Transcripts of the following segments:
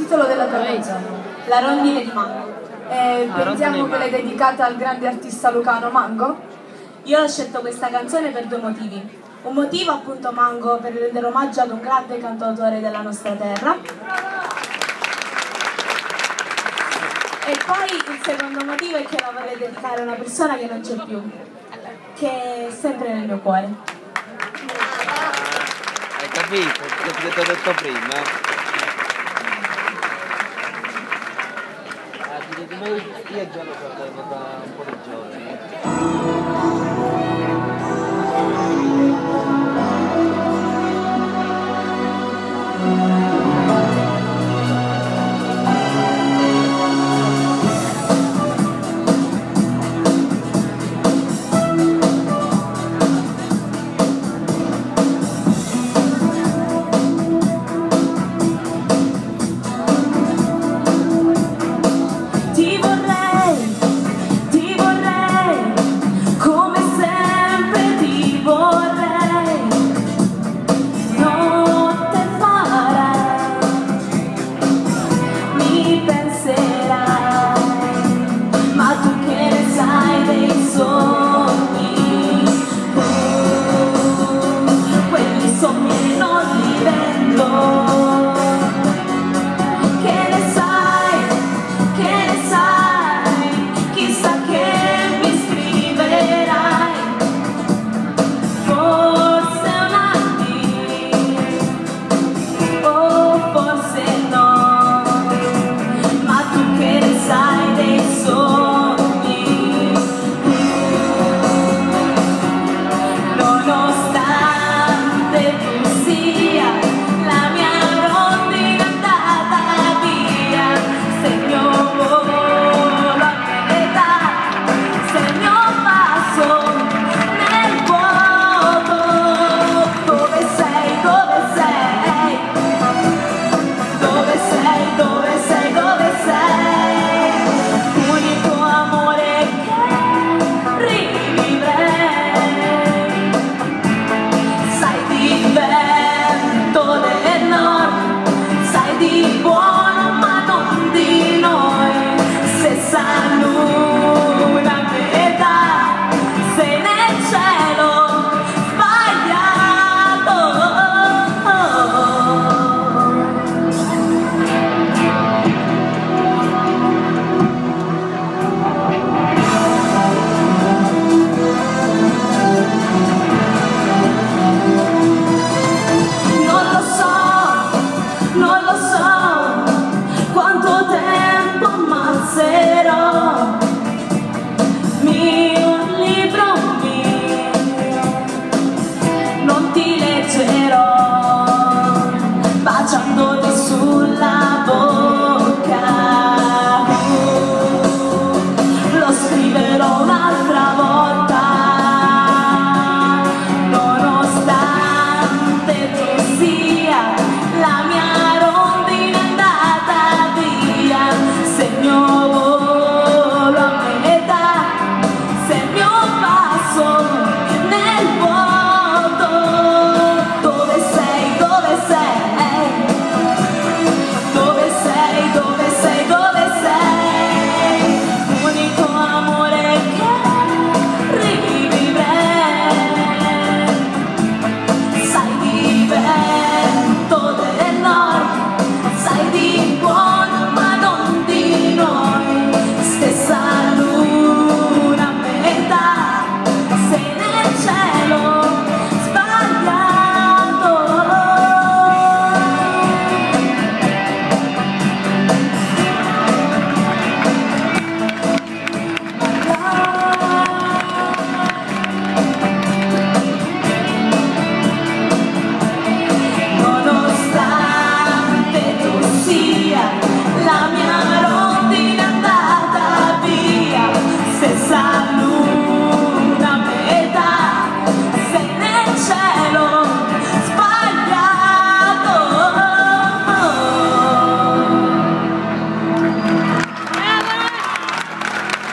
titolo della tua canzone, La rondine di Mango. Pensiamo che l'hai dedicata al grande artista lucano Mango? Io ho scelto questa canzone per due motivi. Un motivo appunto Mango, per rendere omaggio ad un grande cantautore della nostra terra. E poi il secondo motivo è che la vorrei dedicare a una persona che non c'è più, che è sempre nel mio cuore. Hai capito? Che ti ho detto prima? Io già lo sapevo da un po' di giorni.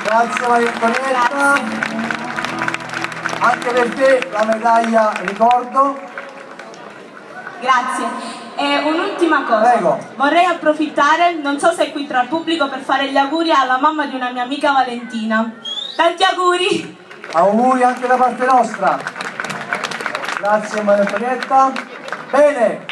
Grazie Maria Antonietta, anche per te la medaglia ricordo. Grazie. E un'ultima cosa, Prego. vorrei approfittare, non so se è qui tra il pubblico, per fare gli auguri alla mamma di una mia amica Valentina. Tanti auguri! Auguri anche da parte nostra. Grazie Maria Antonietta. Bene.